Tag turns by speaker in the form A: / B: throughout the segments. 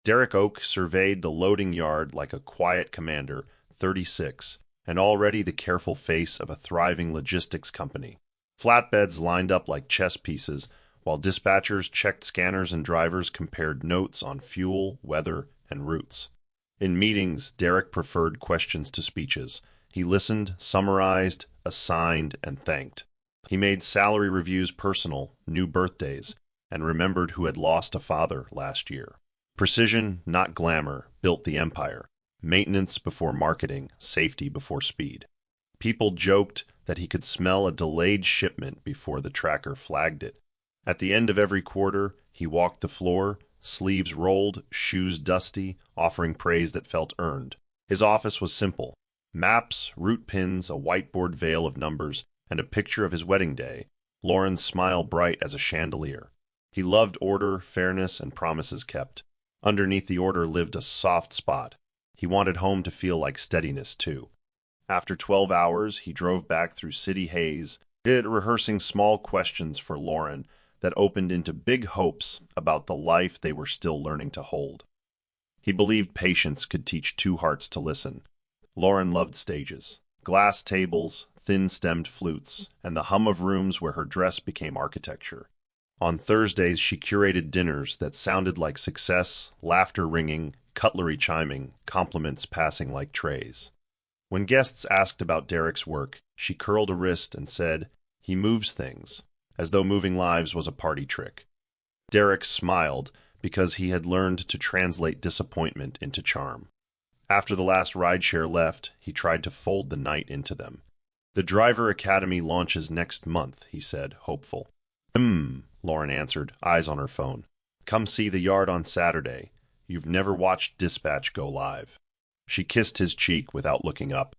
A: Derek Oak surveyed the loading yard like a quiet commander, 36, and already the careful face of a thriving logistics company. Flatbeds lined up like chess pieces, while dispatchers checked scanners and drivers compared notes on fuel, weather, and routes. In meetings, Derek preferred questions to speeches. He listened, summarized, assigned, and thanked. He made salary reviews personal, knew birthdays, and remembered who had lost a father last year. Precision, not glamour, built the empire. Maintenance before marketing, safety before speed. People joked that he could smell a delayed shipment before the tracker flagged it. At the end of every quarter, he walked the floor, sleeves rolled, shoes dusty, offering praise that felt earned. His office was simple. Maps, route pins, a whiteboard veil of numbers, and a picture of his wedding day. Lauren's smile bright as a chandelier. He loved order, fairness, and promises kept. Underneath the order lived a soft spot. He wanted home to feel like steadiness, too. After 12 hours, he drove back through city haze, rehearsing small questions for Lauren that opened into big hopes about the life they were still learning to hold. He believed patience could teach two hearts to listen. Lauren loved stages, glass tables, thin-stemmed flutes, and the hum of rooms where her dress became architecture. On Thursdays, she curated dinners that sounded like success, laughter ringing, cutlery chiming, compliments passing like trays. When guests asked about Derek's work, she curled a wrist and said, "He moves things," as though moving lives was a party trick. Derek smiled because he had learned to translate disappointment into charm. After the last rideshare left, he tried to fold the night into them. "The Driver Academy launches next month," he said, hopeful. Lauren answered, eyes on her phone. "Come see the yard on Saturday. You've never watched Dispatch go live." She kissed his cheek without looking up.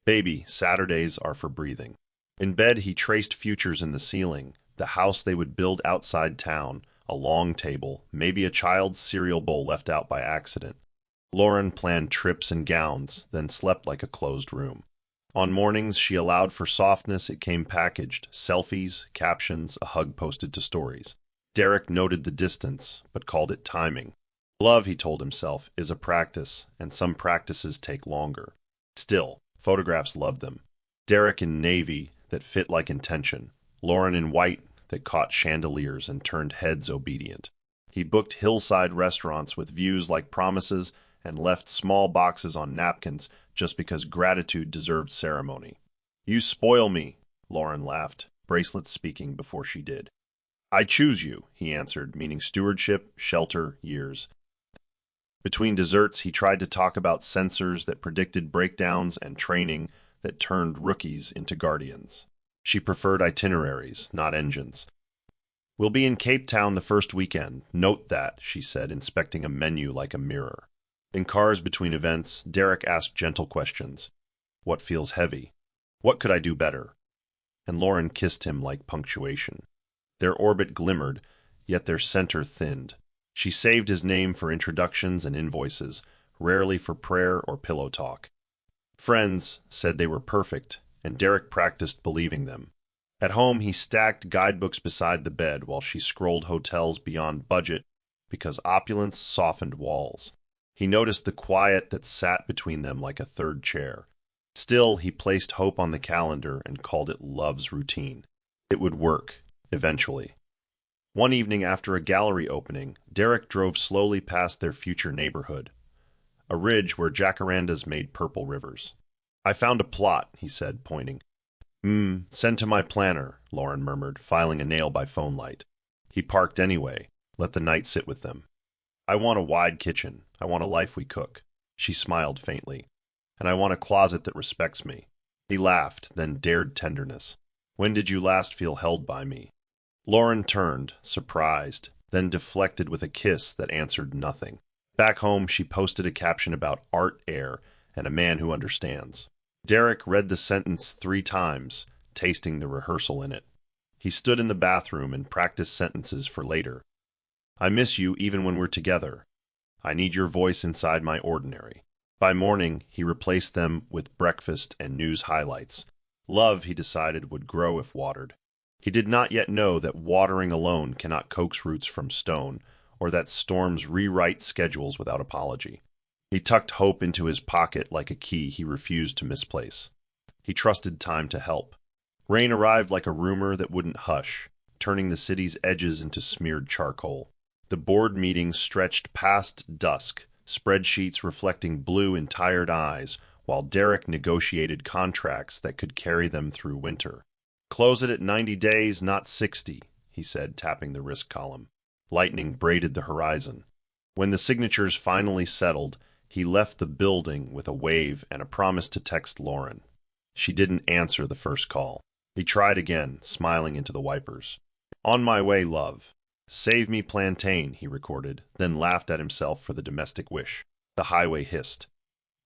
A: "Baby, Saturdays are for breathing." In bed, he traced futures in the ceiling, the house they would build outside town, a long table, maybe a child's cereal bowl left out by accident. Lauren planned trips and gowns, then slept like a closed room. On mornings she allowed for softness, it came packaged, selfies, captions, a hug posted to stories. Derek noted the distance, but called it timing. Love, he told himself, is a practice, and some practices take longer. Still, photographs loved them. Derek in navy that fit like intention. Lauren in white that caught chandeliers and turned heads obedient. He booked hillside restaurants with views like promises and left small boxes on napkins just because gratitude deserved ceremony. "You spoil me," Lauren laughed, bracelets speaking before she did. "I choose you," he answered, meaning stewardship, shelter, years. Between desserts, he tried to talk about sensors that predicted breakdowns and training that turned rookies into guardians. She preferred itineraries, not engines. "We'll be in Cape Town the first weekend. Note that," she said, inspecting a menu like a mirror. In cars between events, Derek asked gentle questions. "What feels heavy? What could I do better?" And Lauren kissed him like punctuation. Their orbit glimmered, yet their center thinned. She saved his name for introductions and invoices, rarely for prayer or pillow talk. Friends said they were perfect, and Derek practiced believing them. At home, he stacked guidebooks beside the bed while she scrolled hotels beyond budget because opulence softened walls. He noticed the quiet that sat between them like a third chair. Still, he placed hope on the calendar and called it love's routine. It would work, eventually. One evening after a gallery opening, Derek drove slowly past their future neighborhood, a ridge where jacarandas made purple rivers. "I found a plot," he said, pointing. Send to my planner," Lauren murmured, filing a nail by phone light. He parked anyway, let the night sit with them. "I want a wide kitchen. I want a life we cook." She smiled faintly. "And I want a closet that respects me." He laughed, then dared tenderness. "When did you last feel held by me?" Lauren turned, surprised, then deflected with a kiss that answered nothing. Back home, she posted a caption about art, air, and a man who understands. Derek read the sentence 3 times, tasting the rehearsal in it. He stood in the bathroom and practiced sentences for later. "I miss you even when we're together. I need your voice inside my ordinary." By morning, he replaced them with breakfast and news highlights. Love, he decided, would grow if watered. He did not yet know that watering alone cannot coax roots from stone, or that storms rewrite schedules without apology. He tucked hope into his pocket like a key he refused to misplace. He trusted time to help. Rain arrived like a rumor that wouldn't hush, turning the city's edges into smeared charcoal. The board meeting stretched past dusk, spreadsheets reflecting blue in tired eyes, while Derek negotiated contracts that could carry them through winter. "Close it at 90 days, not 60, he said, tapping the risk column. Lightning braided the horizon. When the signatures finally settled, he left the building with a wave and a promise to text Lauren. She didn't answer the first call. He tried again, smiling into the wipers. "On my way, love. Save me plantain," he recorded, then laughed at himself for the domestic wish. The highway hissed.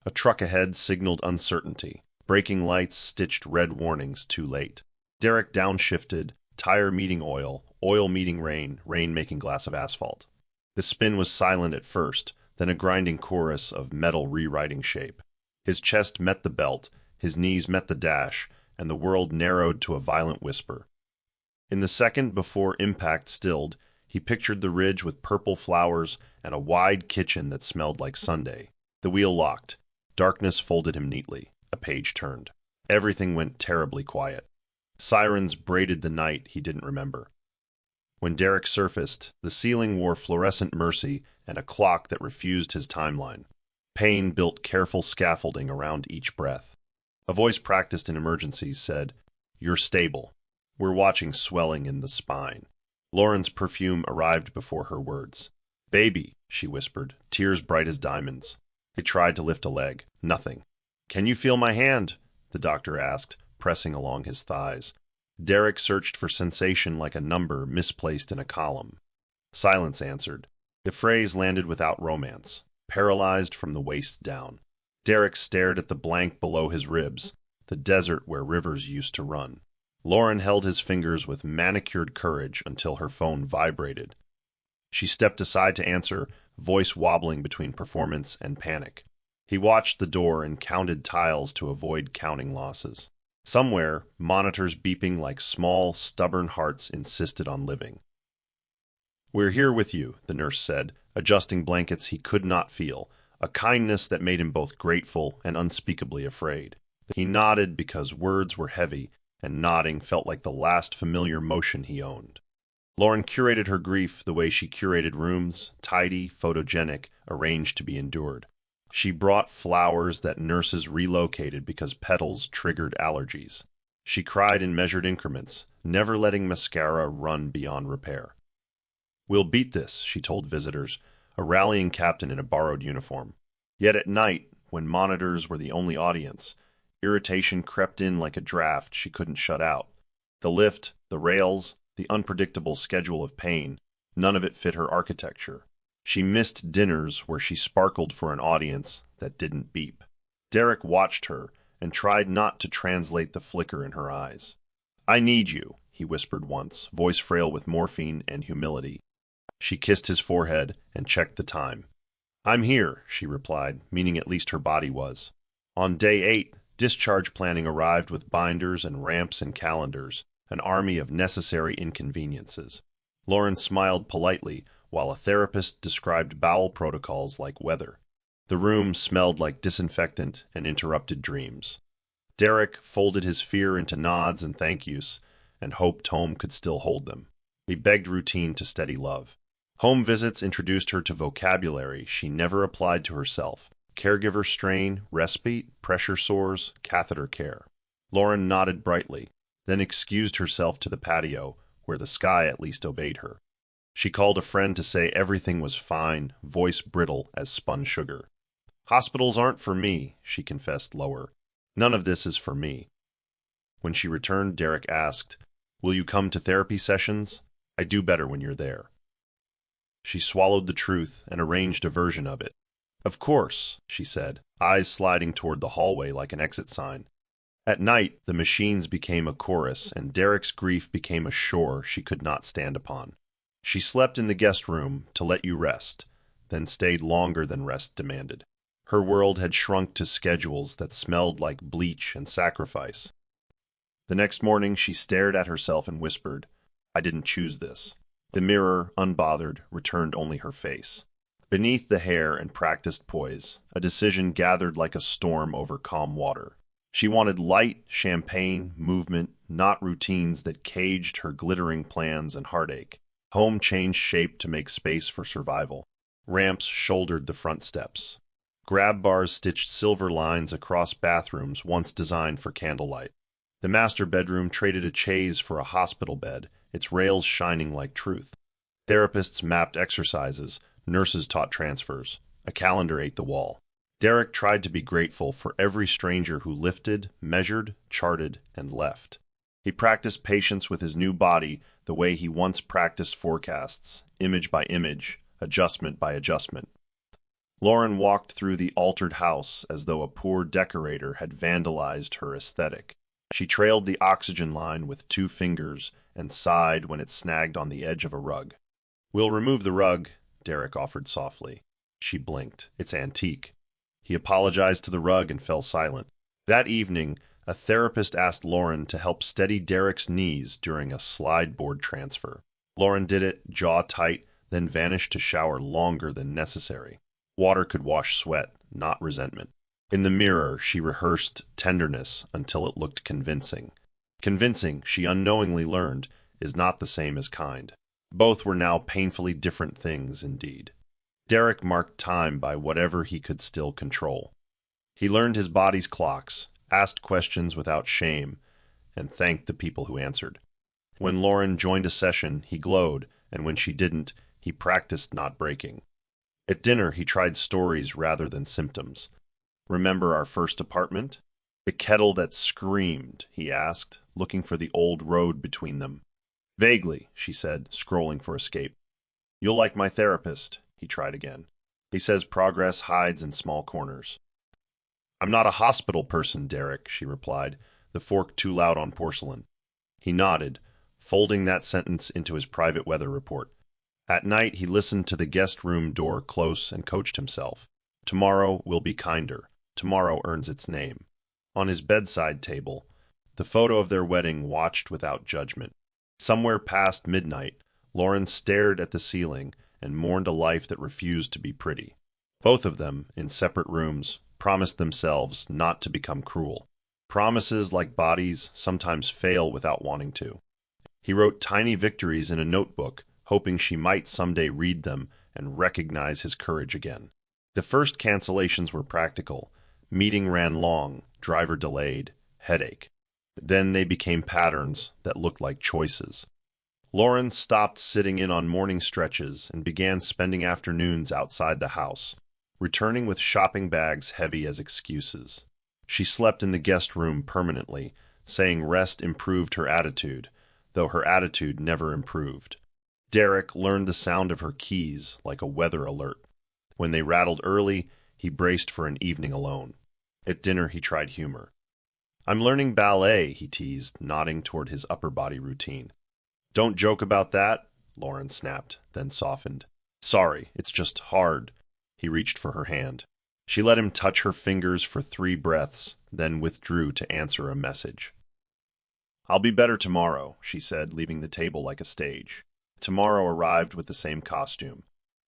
A: A truck ahead signaled uncertainty. Braking lights stitched red warnings, too late. Derek downshifted, tire meeting oil, oil meeting rain, rain making glass of asphalt. The spin was silent at first, then a grinding chorus of metal rewriting shape. His chest met the belt, his knees met the dash, and the world narrowed to a violent whisper. In the second before impact stilled, he pictured the ridge with purple flowers and a wide kitchen that smelled like Sunday. The wheel locked. Darkness folded him neatly. A page turned. Everything went terribly quiet. Sirens braided the night he didn't remember. When Derek surfaced, the ceiling wore fluorescent mercy and a clock that refused his timeline. Pain built careful scaffolding around each breath. A voice practiced in emergencies said, "You're stable. We're watching swelling in the spine." Lauren's perfume arrived before her words. "Baby," she whispered, tears bright as diamonds. He tried to lift a leg. Nothing. "Can you feel my hand?" the doctor asked, pressing along his thighs. Derek searched for sensation like a number misplaced in a column. Silence answered. The phrase landed without romance, paralyzed from the waist down. Derek stared at the blank below his ribs, the desert where rivers used to run. Lauren held his fingers with manicured courage until her phone vibrated. She stepped aside to answer, voice wobbling between performance and panic. He watched the door and counted tiles to avoid counting losses. Somewhere, monitors beeping like small, stubborn hearts insisted on living. "We're here with you," the nurse said, adjusting blankets he could not feel, a kindness that made him both grateful and unspeakably afraid. He nodded because words were heavy, and nodding felt like the last familiar motion he owned. Lauren curated her grief the way she curated rooms, tidy, photogenic, arranged to be endured. She brought flowers that nurses relocated because petals triggered allergies. She cried in measured increments, never letting mascara run beyond repair. "We'll beat this," she told visitors, a rallying captain in a borrowed uniform. Yet at night, when monitors were the only audience, irritation crept in like a draft she couldn't shut out. The lift, the rails, the unpredictable schedule of pain, none of it fit her architecture. She missed dinners where she sparkled for an audience that didn't beep. Derek watched her and tried not to translate the flicker in her eyes. "I need you," he whispered once, voice frail with morphine and humility. She kissed his forehead and checked the time. "I'm here," she replied, meaning at least her body was. On day 8, discharge planning arrived with binders and ramps and calendars, an army of necessary inconveniences. Lauren smiled politely, while a therapist described bowel protocols like weather. The room smelled like disinfectant and interrupted dreams. Derek folded his fear into nods and thank yous, and hoped home could still hold them. He begged routine to steady love. Home visits introduced her to vocabulary she never applied to herself. Caregiver strain, respite, pressure sores, catheter care. Lauren nodded brightly, then excused herself to the patio, where the sky at least obeyed her. She called a friend to say everything was fine, voice brittle as spun sugar. "Hospitals aren't for me," she confessed lower. "None of this is for me." When she returned, Derek asked, "Will you come to therapy sessions? I do better when you're there." She swallowed the truth and arranged a version of it. "Of course," she said, eyes sliding toward the hallway like an exit sign. At night, the machines became a chorus, and Derek's grief became a shore she could not stand upon. She slept in the guest room to let you rest, then stayed longer than rest demanded. Her world had shrunk to schedules that smelled like bleach and sacrifice. The next morning, she stared at herself and whispered, "I didn't choose this." The mirror, unbothered, returned only her face. Beneath the hair and practiced poise, a decision gathered like a storm over calm water. She wanted light, champagne, movement, not routines that caged her glittering plans and heartache. Home changed shape to make space for survival. Ramps shouldered the front steps. Grab bars stitched silver lines across bathrooms once designed for candlelight. The master bedroom traded a chaise for a hospital bed, its rails shining like truth. Therapists mapped exercises, nurses taught transfers. A calendar ate the wall. Derek tried to be grateful for every stranger who lifted, measured, charted, and left. He practiced patience with his new body the way he once practiced forecasts, image by image, adjustment by adjustment. Lauren walked through the altered house as though a poor decorator had vandalized her aesthetic. She trailed the oxygen line with 2 fingers and sighed when it snagged on the edge of a rug. "We'll remove the rug," Derek offered softly. She blinked. "It's antique." He apologized to the rug and fell silent. That evening, a therapist asked Lauren to help steady Derek's knees during a slide board transfer. Lauren did it, jaw tight, then vanished to shower longer than necessary. Water could wash sweat, not resentment. In the mirror, she rehearsed tenderness until it looked convincing. Convincing, she unknowingly learned, is not the same as kind. Both were now painfully different things indeed. Derek marked time by whatever he could still control. He learned his body's clocks, asked questions without shame, and thanked the people who answered. When Lauren joined a session, he glowed, and when she didn't, he practiced not breaking. At dinner, he tried stories rather than symptoms. "Remember our first apartment? The kettle that screamed," he asked, looking for the old road between them. "Vaguely," she said, scrolling for escape. "You'll like my therapist," he tried again. "He says progress hides in small corners." "I'm not a hospital person, Derek," she replied, the fork too loud on porcelain. He nodded, folding that sentence into his private weather report. At night, he listened to the guest room door close and coached himself. Tomorrow will be kinder. Tomorrow earns its name. On his bedside table, the photo of their wedding watched without judgment. Somewhere past midnight, Lauren stared at the ceiling and mourned a life that refused to be pretty. Both of them, in separate rooms, promised themselves not to become cruel. Promises, like bodies, sometimes fail without wanting to. He wrote tiny victories in a notebook, hoping she might someday read them and recognize his courage again. The first cancellations were practical. Meeting ran long, driver delayed, headache. Then they became patterns that looked like choices. Lauren stopped sitting in on morning stretches and began spending afternoons outside the house, returning with shopping bags heavy as excuses. She slept in the guest room permanently, saying rest improved her attitude, though her attitude never improved. Derek learned the sound of her keys like a weather alert. When they rattled early, he braced for an evening alone. At dinner, he tried humor. "I'm learning ballet," he teased, nodding toward his upper body routine. "Don't joke about that," Lauren snapped, then softened. "Sorry, it's just hard." He reached for her hand. She let him touch her fingers for 3 breaths, then withdrew to answer a message. "I'll be better tomorrow," she said, leaving the table like a stage. Tomorrow arrived with the same costume.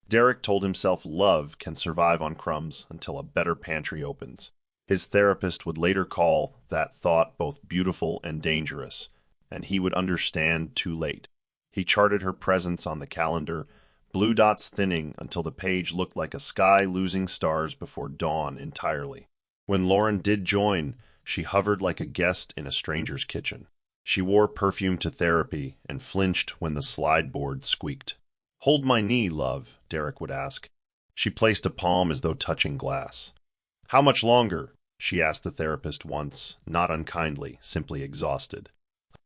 A: Derek told himself love can survive on crumbs until a better pantry opens. His therapist would later call that thought both beautiful and dangerous, and he would understand too late. He charted her presence on the calendar, blue dots thinning until the page looked like a sky losing stars before dawn entirely. When Lauren did join, she hovered like a guest in a stranger's kitchen. She wore perfume to therapy and flinched when the slide board squeaked. "Hold my knee, love," Derek would ask. She placed a palm as though touching glass. "How much longer?" she asked the therapist once, not unkindly, simply exhausted.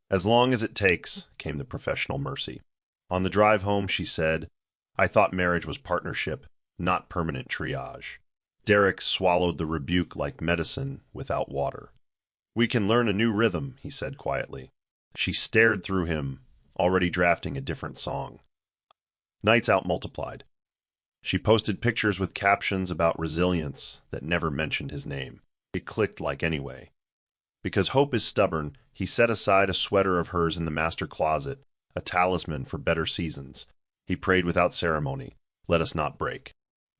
A: "As long as it takes," came the professional mercy. On the drive home, she said, "I thought marriage was partnership, not permanent triage." Derek swallowed the rebuke like medicine without water. "We can learn a new rhythm," he said quietly. She stared through him, already drafting a different song. Nights out multiplied. She posted pictures with captions about resilience that never mentioned his name. It clicked like anyway. Because hope is stubborn, he set aside a sweater of hers in the master closet, a talisman for better seasons. He prayed without ceremony, "Let us not break."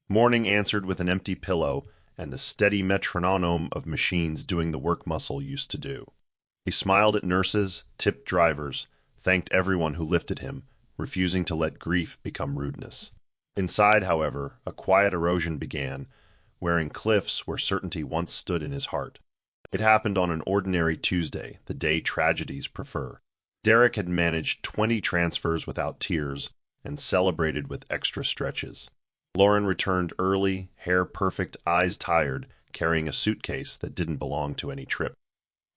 A: Morning answered with an empty pillow and the steady metronome of machines doing the work muscle used to do. He smiled at nurses, tipped drivers, thanked everyone who lifted him, refusing to let grief become rudeness. Inside, however, a quiet erosion began, wearing cliffs where certainty once stood in his heart. It happened on an ordinary Tuesday, the day tragedies prefer. Derek had managed 20 transfers without tears and celebrated with extra stretches. Lauren returned early, hair perfect, eyes tired, carrying a suitcase that didn't belong to any trip.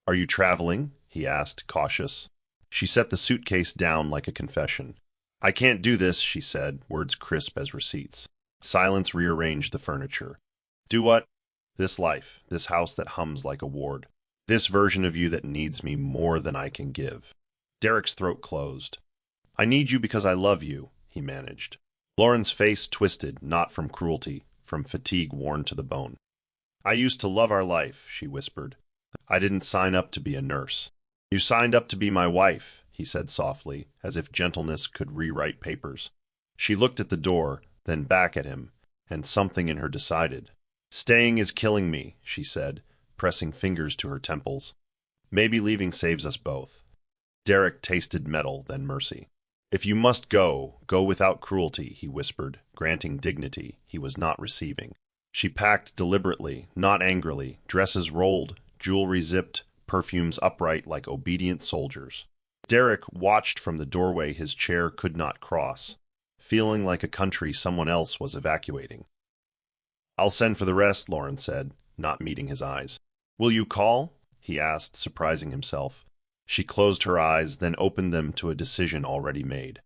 A: "Are you traveling?" he asked, cautious. She set the suitcase down like a confession. "I can't do this," she said, words crisp as receipts. Silence rearranged the furniture. "Do what?" "This life, this house that hums like a ward. This version of you that needs me more than I can give." Derek's throat closed. "I need you because I love you," he managed. Lauren's face twisted, not from cruelty, from fatigue worn to the bone. "I used to love our life," she whispered. "I didn't sign up to be a nurse." "You signed up to be my wife," he said softly, as if gentleness could rewrite papers. She looked at the door, then back at him, and something in her decided. "Staying is killing me," she said, pressing fingers to her temples. "Maybe leaving saves us both." Derek tasted metal, then mercy. "If you must go, go without cruelty," he whispered, granting dignity he was not receiving. She packed deliberately, not angrily, dresses rolled, jewelry zipped, perfumes upright like obedient soldiers. Derek watched from the doorway his chair could not cross, feeling like a country someone else was evacuating. "I'll send for the rest," Lauren said, not meeting his eyes. "Will you call?" he asked, surprising himself. She closed her eyes, then opened them to a decision already made.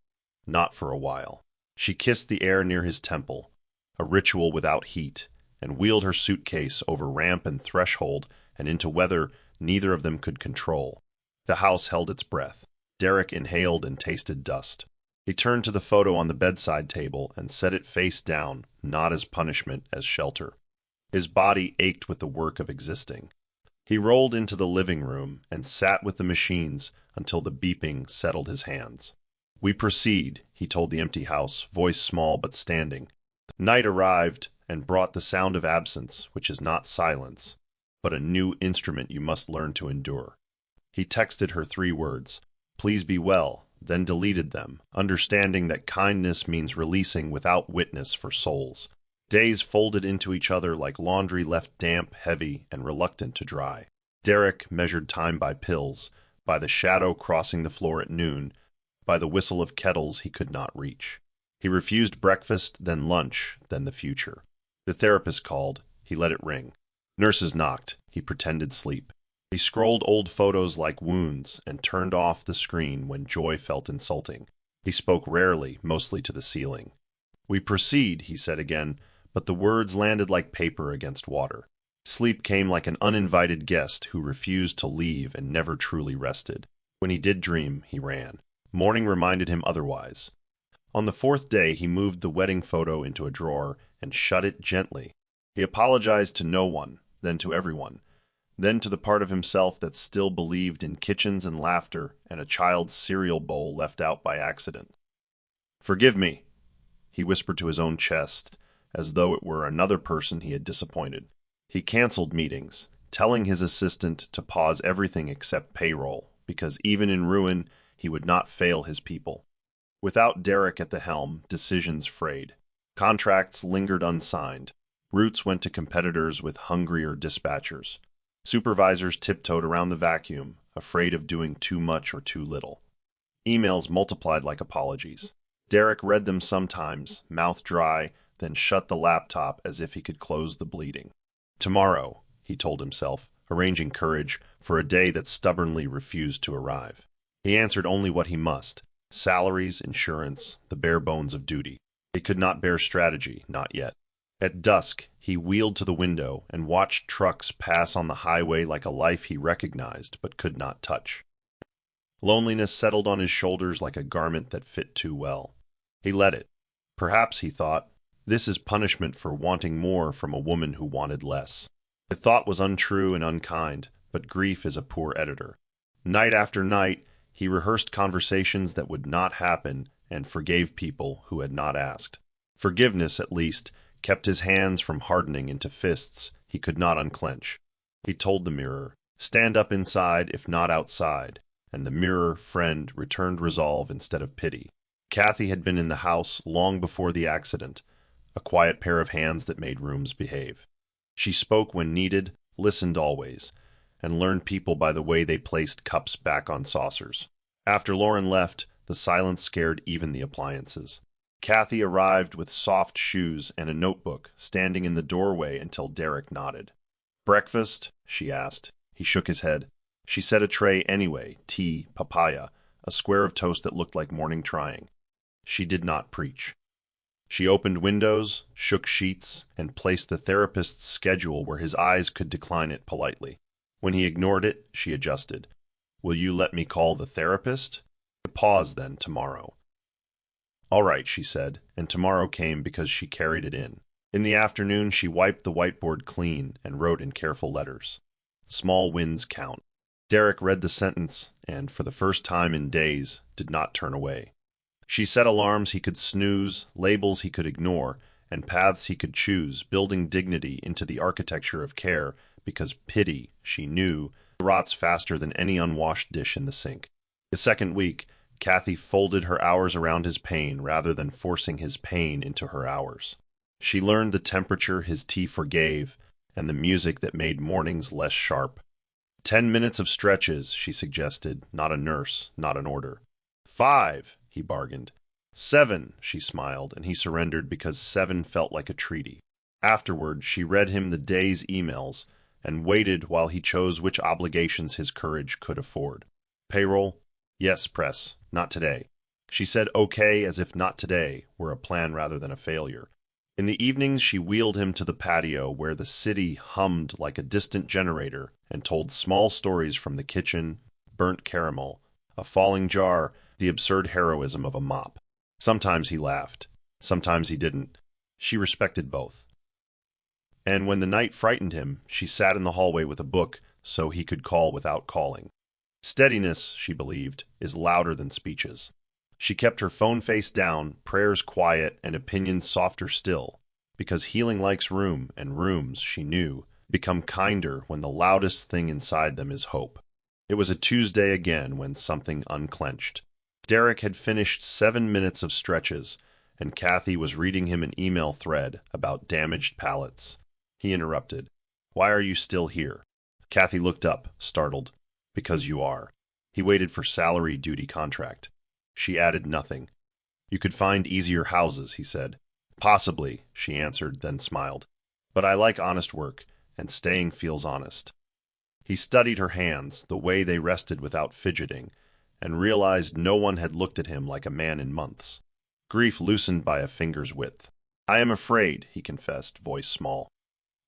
A: Not for a while. She kissed the air near his temple, a ritual without heat, and wheeled her suitcase over ramp and threshold and into weather neither of them could control. The house held its breath. Derek inhaled and tasted dust. He turned to the photo on the bedside table and set it face down, not as punishment, as shelter. His body ached with the work of existing. He rolled into the living room and sat with the machines until the beeping settled his hands. "We proceed," he told the empty house, voice small but standing. Night arrived and brought the sound of absence, which is not silence, but a new instrument you must learn to endure. He texted her 3 words, "Please be well," then deleted them, understanding that kindness means releasing without witness for souls. Days folded into each other like laundry left damp, heavy, and reluctant to dry. Derek measured time by pills, by the shadow crossing the floor at noon, by the whistle of kettles he could not reach. He refused breakfast, then lunch, then the future. The therapist called. He let it ring. Nurses knocked. He pretended sleep. He scrolled old photos like wounds and turned off the screen when joy felt insulting. He spoke rarely, mostly to the ceiling. "We proceed," he said again, but the words landed like paper against water. Sleep came like an uninvited guest who refused to leave and never truly rested. When he did dream, he ran. Morning reminded him otherwise. On the 4th day, he moved the wedding photo into a drawer and shut it gently. He apologized to no one, then to everyone, then to the part of himself that still believed in kitchens and laughter and a child's cereal bowl left out by accident. "Forgive me," he whispered to his own chest, as though it were another person he had disappointed. He canceled meetings, telling his assistant to pause everything except payroll, because even in ruin, he would not fail his people. Without Derek at the helm, decisions frayed. Contracts lingered unsigned. Routes went to competitors with hungrier dispatchers. Supervisors tiptoed around the vacuum, afraid of doing too much or too little. Emails multiplied like apologies. Derek read them sometimes, mouth dry, then shut the laptop as if he could close the bleeding. "Tomorrow," he told himself, arranging courage for a day that stubbornly refused to arrive. He answered only what he must: salaries, insurance, the bare bones of duty. He could not bear strategy, not yet. At dusk, he wheeled to the window and watched trucks pass on the highway like a life he recognized but could not touch. Loneliness settled on his shoulders like a garment that fit too well. He let it. Perhaps, he thought, this is punishment for wanting more from a woman who wanted less. The thought was untrue and unkind, but grief is a poor editor. Night after night, He rehearsed conversations that would not happen and forgave people who had not asked. Forgiveness, at least, kept his hands from hardening into fists he could not unclench. He told the mirror, "Stand up inside, if not outside," and the mirror friend returned resolve instead of pity. Kathy had been in the house long before the accident, a quiet pair of hands that made rooms behave. She spoke when needed, listened always, and learned people by the way they placed cups back on saucers. After Lauren left, the silence scared even the appliances. Kathy arrived with soft shoes and a notebook, standing in the doorway until Derek nodded. "Breakfast?" she asked. He shook his head. She set a tray anyway, tea, papaya, a square of toast that looked like morning trying. She did not preach. She opened windows, shook sheets, and placed the therapist's schedule where his eyes could decline it politely. When he ignored it, she adjusted. "Will you let me call the therapist?" "Pause, then, tomorrow." "All right," she said, and tomorrow came because she carried it in. In the afternoon, she wiped the whiteboard clean and wrote in careful letters. "Small wins count." Derek read the sentence and, for the first time in days, did not turn away. She set alarms he could snooze, labels he could ignore, and paths he could choose, building dignity into the architecture of care, because pity, she knew, rots faster than any unwashed dish in the sink. The second week, Kathy folded her hours around his pain rather than forcing his pain into her hours. She learned the temperature his tea forgave and the music that made mornings less sharp. 10 minutes of stretches, she suggested, not a nurse, not an order. 5, he bargained. 7, she smiled, and he surrendered because 7 felt like a treaty. Afterward, she read him the day's emails and waited while he chose which obligations his courage could afford. Payroll? Yes, press. Not today. She said okay as if not today were a plan rather than a failure. In the evenings, she wheeled him to the patio where the city hummed like a distant generator and told small stories from the kitchen, burnt caramel, a falling jar, the absurd heroism of a mop. Sometimes he laughed. Sometimes he didn't. She respected both. And when the night frightened him, she sat in the hallway with a book so he could call without calling. Steadiness, she believed, is louder than speeches. She kept her phone face down, prayers quiet, and opinions softer still, because healing likes room, and rooms, she knew, become kinder when the loudest thing inside them is hope. It was a Tuesday again when something unclenched. Derek had finished 7 minutes of stretches, and Kathy was reading him an email thread about damaged pallets. He interrupted. "Why are you still here?" Kathy looked up, startled. "Because you are." He waited for salary duty contract. She added nothing. "You could find easier houses," he said. "Possibly," she answered, then smiled. "But I like honest work, and staying feels honest." He studied her hands, the way they rested without fidgeting, and realized no one had looked at him like a man in months. Grief loosened by a finger's width. "I am afraid," he confessed, voice small.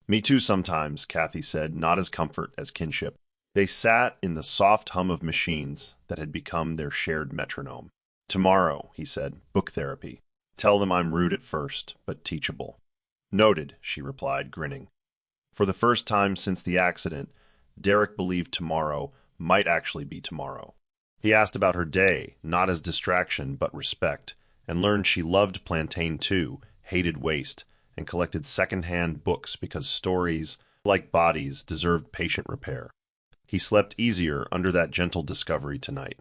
A: "Me too sometimes," Kathy said, not as comfort as kinship. They sat in the soft hum of machines that had become their shared metronome. "Tomorrow," he said, "book therapy. Tell them I'm rude at first, but teachable." "Noted," she replied, grinning. For the first time since the accident, Derek believed tomorrow might actually be tomorrow. He asked about her day, not as distraction, but respect, and learned she loved plantain too, hated waste, and collected second-hand books because stories, like bodies, deserved patient repair. He slept easier under that gentle discovery tonight.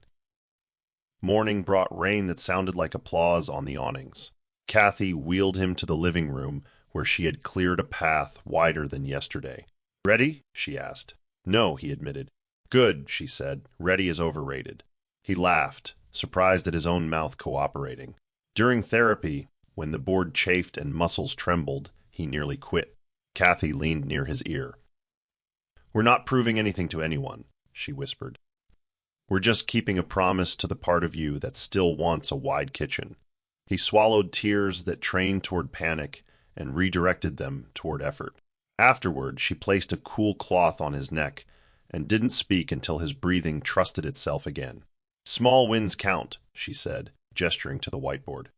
A: Morning brought rain that sounded like applause on the awnings. Kathy wheeled him to the living room where she had cleared a path wider than yesterday. "Ready?" she asked. "No," he admitted. "Good," she said. "Ready is overrated." He laughed, surprised at his own mouth cooperating. During therapy, when the board chafed and muscles trembled, he nearly quit. Kathy leaned near his ear. "We're not proving anything to anyone," she whispered. "We're just keeping a promise to the part of you that still wants a wide kitchen." He swallowed tears that trained toward panic and redirected them toward effort. Afterward, she placed a cool cloth on his neck and didn't speak until his breathing trusted itself again. "Small wins count," she said, gesturing to the whiteboard.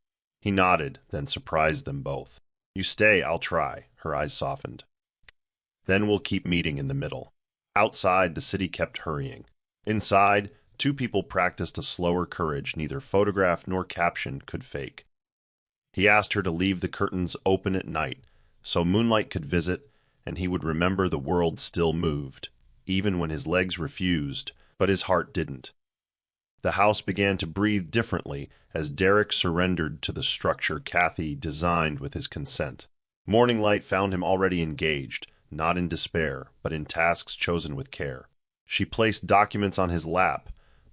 A: He nodded, then surprised them both. "You stay, I'll try." Her eyes softened. "Then we'll keep meeting in the middle." Outside, the city kept hurrying. Inside, Two people practiced a slower courage neither photograph nor caption could fake. He asked her to leave the curtains open at night, so moonlight could visit, and he would remember the world still moved, even when his legs refused, but his heart didn't. The house began to breathe differently as Derek surrendered to the structure Kathy designed with his consent. Morning light found him already engaged, not in despair, but in tasks chosen with care. She placed documents on his lap,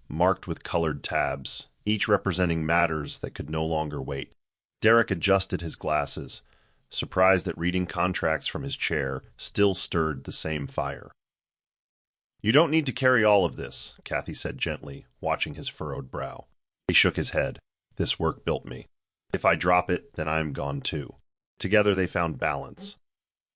A: marked with colored tabs, each representing matters that could no longer wait. Derek adjusted his glasses, surprised that reading contracts from his chair still stirred the same fire. "You don't need to carry all of this," Kathy said gently, watching his furrowed brow. He shook his head. "This work built me. If I drop it, then I am gone too." Together they found balance.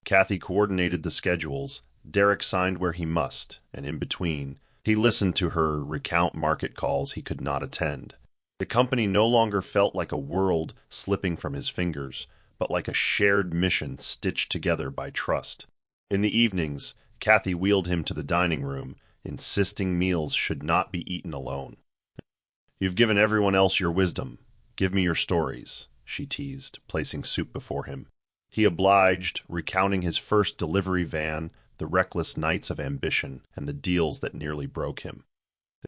A: Kathy coordinated the schedules, Derek signed where he must, and in between, he listened to her recount market calls he could not attend. The company no longer felt like a world slipping from his fingers, but like a shared mission stitched together by trust. In the evenings, Kathy wheeled him to the dining room, insisting meals should not be eaten alone. "You've given everyone else your wisdom. Give me your stories," she teased, placing soup before him. He obliged, recounting his first delivery van, the reckless nights of ambition, and the deals that nearly broke him.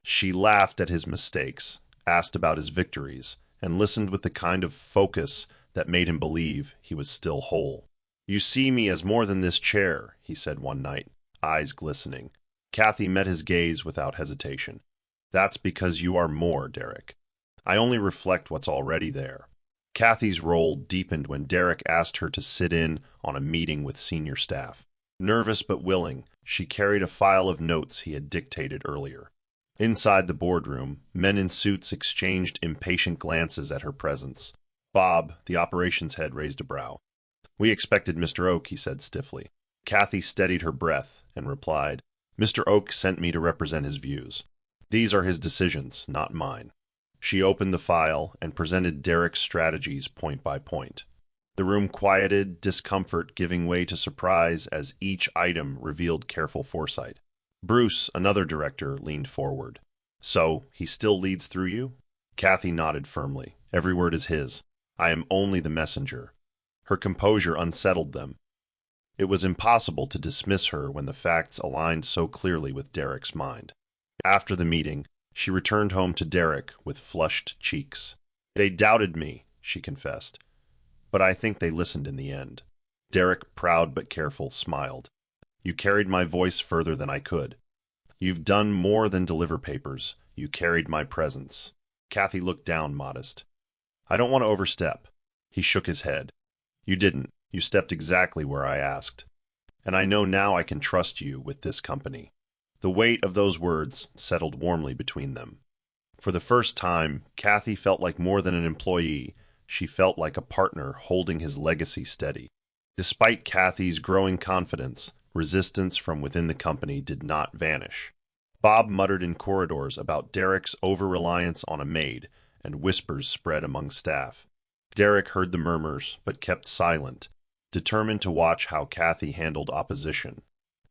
A: She laughed at his mistakes, asked about his victories, and listened with the kind of focus that made him believe he was still whole. "You see me as more than this chair," he said one night, eyes glistening. Kathy met his gaze without hesitation. "That's because you are more, Derek. I only reflect what's already there." Kathy's role deepened when Derek asked her to sit in on a meeting with senior staff. Nervous but willing, she carried a file of notes he had dictated earlier. Inside the boardroom, men in suits exchanged impatient glances at her presence. Bob, the operations head, raised a brow. "We expected Mr. Oak," he said stiffly. Kathy steadied her breath and replied, "Mr. Oak sent me to represent his views. These are his decisions, not mine." She opened the file and presented Derek's strategies point by point. The room quieted, discomfort giving way to surprise as each item revealed careful foresight. Bruce, another director, leaned forward. "So, he still leads through you?" Kathy nodded firmly. "Every word is his. I am only the messenger." Her composure unsettled them. It was impossible to dismiss her when the facts aligned so clearly with Derek's mind. After the meeting, she returned home to Derek with flushed cheeks. "They doubted me," she confessed, "but I think they listened in the end." Derek, proud but careful, smiled. "You carried my voice further than I could. You've done more than deliver papers. You carried my presence." Kathy looked down, modest. "I don't want to overstep." He shook his head. "You didn't. You stepped exactly where I asked. And I know now I can trust you with this company." The weight of those words settled warmly between them. For the first time, Kathy felt like more than an employee. She felt like a partner holding his legacy steady. Despite Kathy's growing confidence, resistance from within the company did not vanish. Bob muttered in corridors about Derek's over-reliance on a maid, and whispers spread among staff. Derek heard the murmurs, but kept silent, determined to watch how Kathy handled opposition.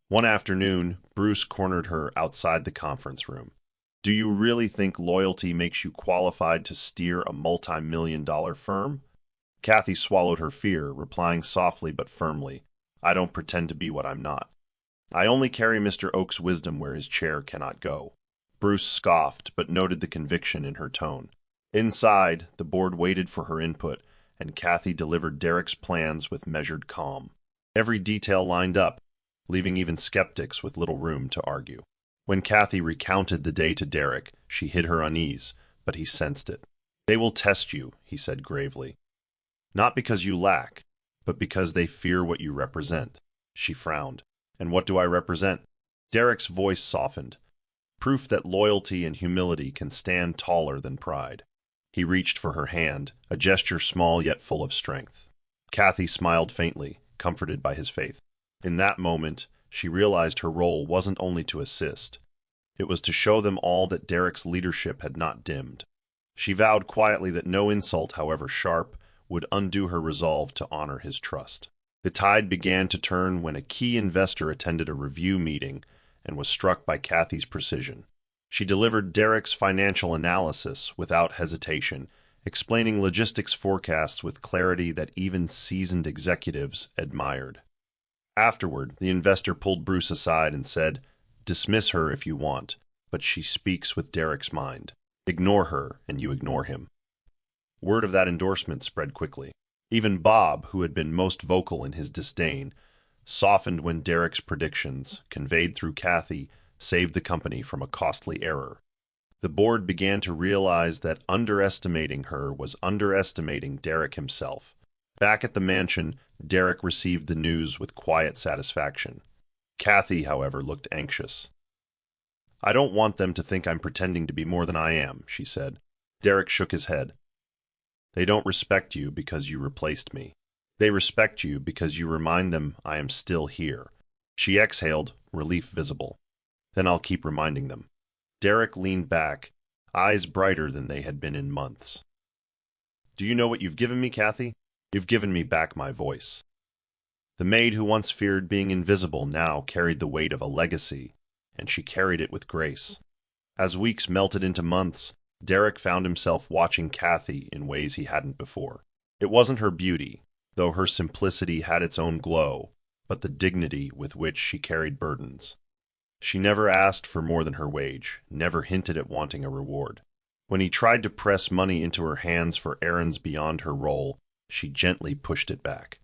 A: One afternoon, Bruce cornered her outside the conference room. "Do you really think loyalty makes you qualified to steer a multi-million-dollar firm?" Kathy swallowed her fear, replying softly but firmly, "I don't pretend to be what I'm not. I only carry Mr. Oak's wisdom where his chair cannot go." Bruce scoffed, but noted the conviction in her tone. Inside, the board waited for her input, and Kathy delivered Derek's plans with measured calm. Every detail lined up, leaving even skeptics with little room to argue. When Kathy recounted the day to Derek, she hid her unease, but he sensed it. "They will test you," he said gravely. "Not because you lack, but because they fear what you represent." She frowned. "And what do I represent?" Derek's voice softened. Proof that loyalty and humility can stand taller than pride. He reached for her hand, a gesture small yet full of strength. Kathy smiled faintly, comforted by his faith. In that moment, she realized her role wasn't only to assist. It was to show them all that Derek's leadership had not dimmed. She vowed quietly that no insult, however sharp, would undo her resolve to honor his trust. The tide began to turn when a key investor attended a review meeting and was struck by Kathy's precision. She delivered Derek's financial analysis without hesitation, explaining logistics forecasts with clarity that even seasoned executives admired. Afterward, the investor pulled Bruce aside and said, "Dismiss her if you want, but she speaks with Derek's mind. Ignore her, and you ignore him." Word of that endorsement spread quickly. Even Bob, who had been most vocal in his disdain, softened when Derek's predictions, conveyed through Kathy, saved the company from a costly error. The board began to realize that underestimating her was underestimating Derek himself. Back at the mansion, Derek received the news with quiet satisfaction. Kathy, however, looked anxious. "I don't want them to think I'm pretending to be more than I am," she said. Derek shook his head. "They don't respect you because you replaced me. They respect you because you remind them I am still here." She exhaled, relief visible. "Then I'll keep reminding them." Derek leaned back, eyes brighter than they had been in months. "Do you know what you've given me, Kathy? You've given me back my voice." The maid who once feared being invisible now carried the weight of a legacy, and she carried it with grace. As weeks melted into months, Derek found himself watching Kathy in ways he hadn't before. It wasn't her beauty, though her simplicity had its own glow, but the dignity with which she carried burdens. She never asked for more than her wage, never hinted at wanting a reward. When he tried to press money into her hands for errands beyond her role, she gently pushed it back.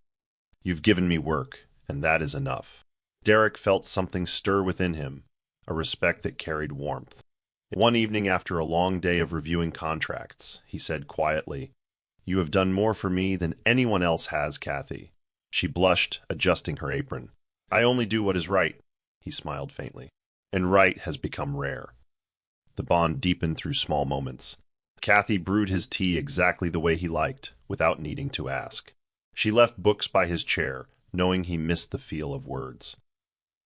A: "You've given me work, and that is enough." Derek felt something stir within him, a respect that carried warmth. One evening after a long day of reviewing contracts, he said quietly, "You have done more for me than anyone else has, Kathy." She blushed, adjusting her apron. "I only do what is right," he smiled faintly. "And right has become rare." The bond deepened through small moments. Kathy brewed his tea exactly the way he liked, without needing to ask. She left books by his chair, knowing he missed the feel of words.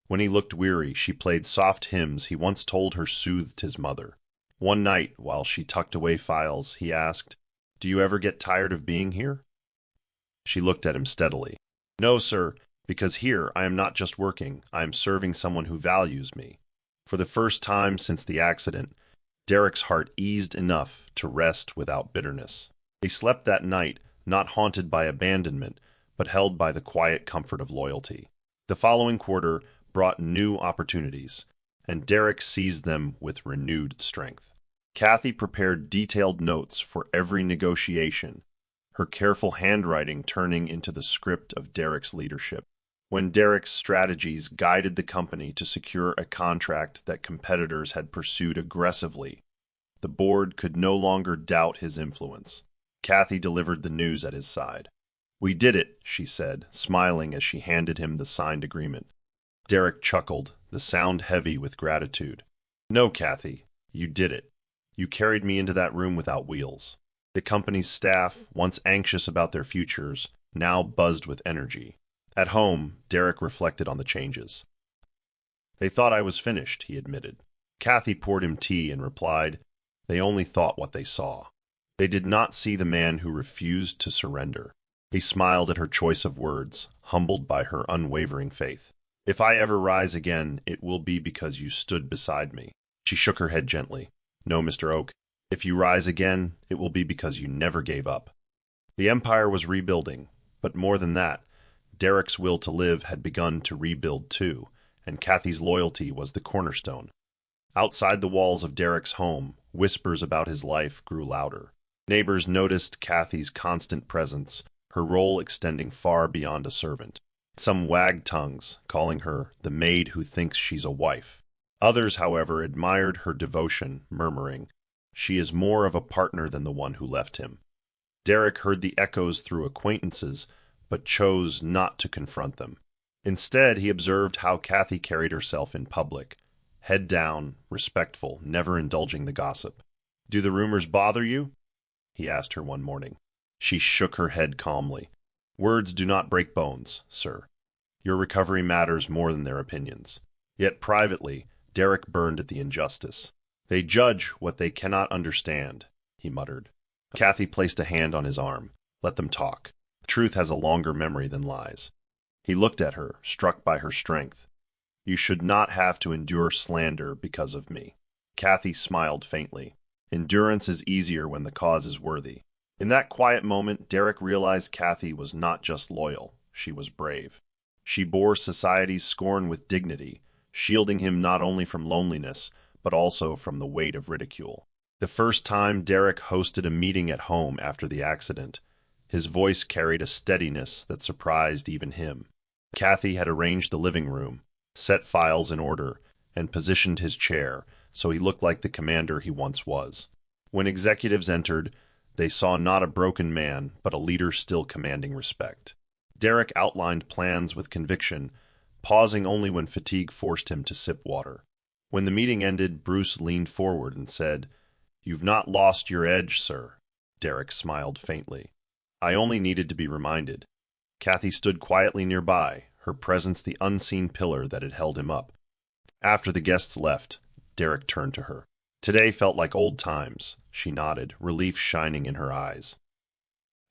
A: When he looked weary, she played soft hymns he once told her soothed his mother. One night, while she tucked away files, he asked, "Do you ever get tired of being here?" She looked at him steadily. "No, sir, because here I am not just working, I am serving someone who values me." For the first time since the accident, Derek's heart eased enough to rest without bitterness. He slept that night, not haunted by abandonment, but held by the quiet comfort of loyalty. The following quarter brought new opportunities, and Derek seized them with renewed strength. Kathy prepared detailed notes for every negotiation, her careful handwriting turning into the script of Derek's leadership. When Derek's strategies guided the company to secure a contract that competitors had pursued aggressively, the board could no longer doubt his influence. Kathy delivered the news at his side. "We did it," she said, smiling as she handed him the signed agreement. Derek chuckled, the sound heavy with gratitude. "No, Kathy, you did it. You carried me into that room without wheels." The company's staff, once anxious about their futures, now buzzed with energy. At home, Derek reflected on the changes. "They thought I was finished," he admitted. Kathy poured him tea and replied, "They only thought what they saw." They did not see the man who refused to surrender. He smiled at her choice of words, humbled by her unwavering faith. "If I ever rise again, it will be because you stood beside me." She shook her head gently. "No, Mr. Oak. If you rise again, it will be because you never gave up." The empire was rebuilding, but more than that, Derek's will to live had begun to rebuild too, and Kathy's loyalty was the cornerstone. Outside the walls of Derek's home, whispers about his life grew louder. Neighbors noticed Kathy's constant presence, her role extending far beyond a servant. Some wagged tongues, calling her the maid who thinks she's a wife. Others, however, admired her devotion, murmuring, "She is more of a partner than the one who left him." Derek heard the echoes through acquaintances, but chose not to confront them. Instead, he observed how Kathy carried herself in public, head down, respectful, never indulging the gossip. "Do the rumors bother you?" he asked her one morning. She shook her head calmly. "Words do not break bones, sir. Your recovery matters more than their opinions." Yet privately, Derek burned at the injustice. "They judge what they cannot understand," he muttered. Kathy placed a hand on his arm. "Let them talk. Truth has a longer memory than lies." He looked at her, struck by her strength. "You should not have to endure slander because of me." Kathy smiled faintly. Endurance is easier when the cause is worthy. In that quiet moment, Derek realized Kathy was not just loyal, she was brave. She bore society's scorn with dignity, shielding him not only from loneliness, but also from the weight of ridicule. The first time Derek hosted a meeting at home after the accident, his voice carried a steadiness that surprised even him. Kathy had arranged the living room, set files in order, and positioned his chair so he looked like the commander he once was. When executives entered, they saw not a broken man, but a leader still commanding respect. Derek outlined plans with conviction, pausing only when fatigue forced him to sip water. When the meeting ended, Bruce leaned forward and said, "You've not lost your edge, sir." Derek smiled faintly. "I only needed to be reminded." Kathy stood quietly nearby, her presence the unseen pillar that had held him up. After the guests left, Derek turned to her. "Today felt like old times," she nodded, relief shining in her eyes.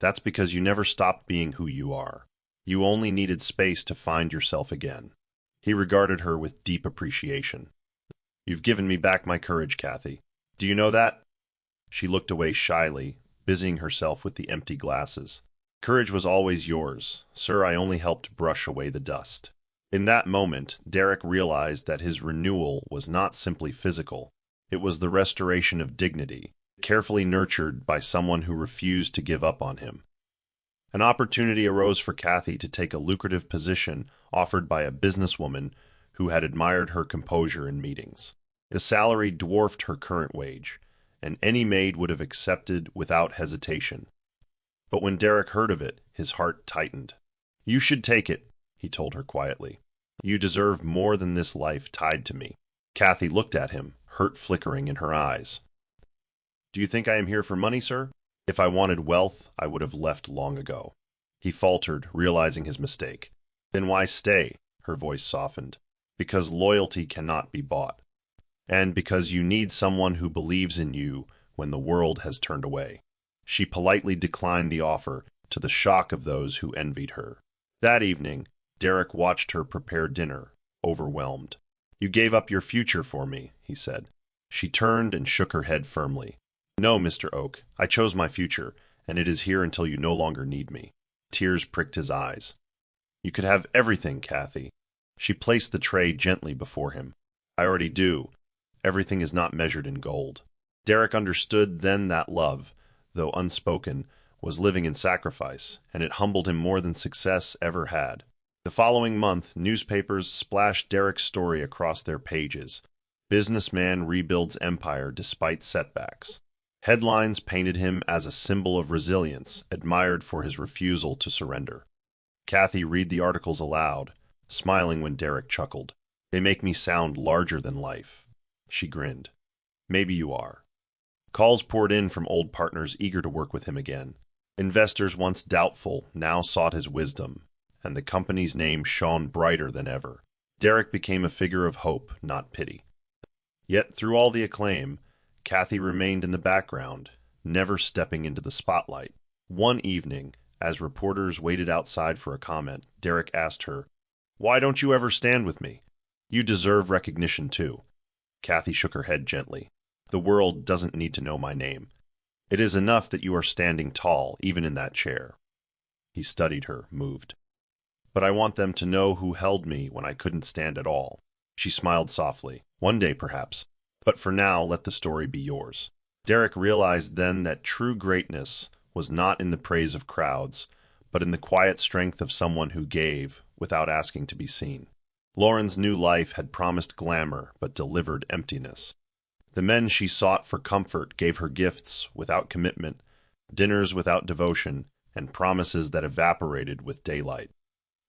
A: "That's because you never stopped being who you are. You only needed space to find yourself again." He regarded her with deep appreciation. "You've given me back my courage, Kathy. Do you know that?" She looked away shyly, busying herself with the empty glasses. "Courage was always yours, sir. I only helped brush away the dust." In that moment, Derek realized that his renewal was not simply physical. It was the restoration of dignity, carefully nurtured by someone who refused to give up on him. An opportunity arose for Kathy to take a lucrative position offered by a businesswoman who had admired her composure in meetings. The salary dwarfed her current wage, and any maid would have accepted without hesitation. But when Derek heard of it, his heart tightened. "You should take it," he told her quietly. "You deserve more than this life tied to me." Kathy looked at him, hurt flickering in her eyes. "Do you think I am here for money, sir? If I wanted wealth, I would have left long ago." He faltered, realizing his mistake. "Then why stay?" Her voice softened. "Because loyalty cannot be bought. And because you need someone who believes in you when the world has turned away." She politely declined the offer, to the shock of those who envied her. That evening, Derek watched her prepare dinner, overwhelmed. "You gave up your future for me," he said. She turned and shook her head firmly. "No, Mr. Oak, I chose my future, and it is here until you no longer need me." Tears pricked his eyes. "You could have everything, Kathy." She placed the tray gently before him. "I already do. Everything is not measured in gold." Derek understood then that love, though unspoken, was living in sacrifice, and it humbled him more than success ever had. The following month, newspapers splashed Derek's story across their pages. "Businessman rebuilds empire despite setbacks." Headlines painted him as a symbol of resilience, admired for his refusal to surrender. Kathy read the articles aloud, smiling when Derek chuckled. "They make me sound larger than life." She grinned. "Maybe you are." Calls poured in from old partners eager to work with him again. Investors once doubtful now sought his wisdom, and the company's name shone brighter than ever. Derek became a figure of hope, not pity. Yet through all the acclaim, Kathy remained in the background, never stepping into the spotlight. One evening, as reporters waited outside for a comment, Derek asked her, "Why don't you ever stand with me? You deserve recognition too." Kathy shook her head gently. "The world doesn't need to know my name. It is enough that you are standing tall, even in that chair." He studied her, moved. "But I want them to know who held me when I couldn't stand at all." She smiled softly. "One day, perhaps. But for now, let the story be yours." Derek realized then that true greatness was not in the praise of crowds, but in the quiet strength of someone who gave without asking to be seen. Lauren's new life had promised glamour, but delivered emptiness. The men she sought for comfort gave her gifts without commitment, dinners without devotion, and promises that evaporated with daylight.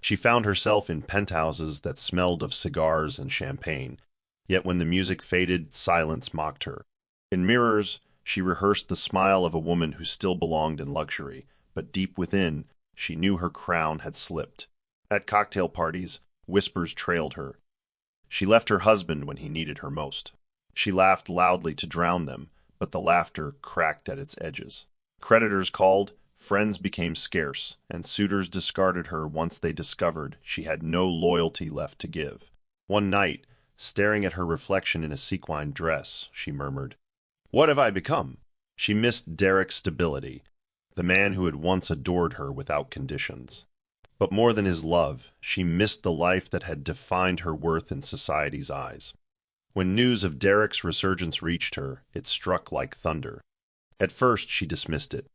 A: She found herself in penthouses that smelled of cigars and champagne, yet when the music faded, silence mocked her. In mirrors, she rehearsed the smile of a woman who still belonged in luxury, but deep within, she knew her crown had slipped. At cocktail parties, whispers trailed her. She left her husband when he needed her most. She laughed loudly to drown them, but the laughter cracked at its edges. Creditors called, friends became scarce, and suitors discarded her once they discovered she had no loyalty left to give. One night, staring at her reflection in a sequined dress. She murmured, "What have I become?" She missed Derek's stability, the man who had once adored her without conditions. But more than his love, she missed the life that had defined her worth in society's eyes. When news of Derek's resurgence reached her, it struck like thunder. At first, she dismissed it.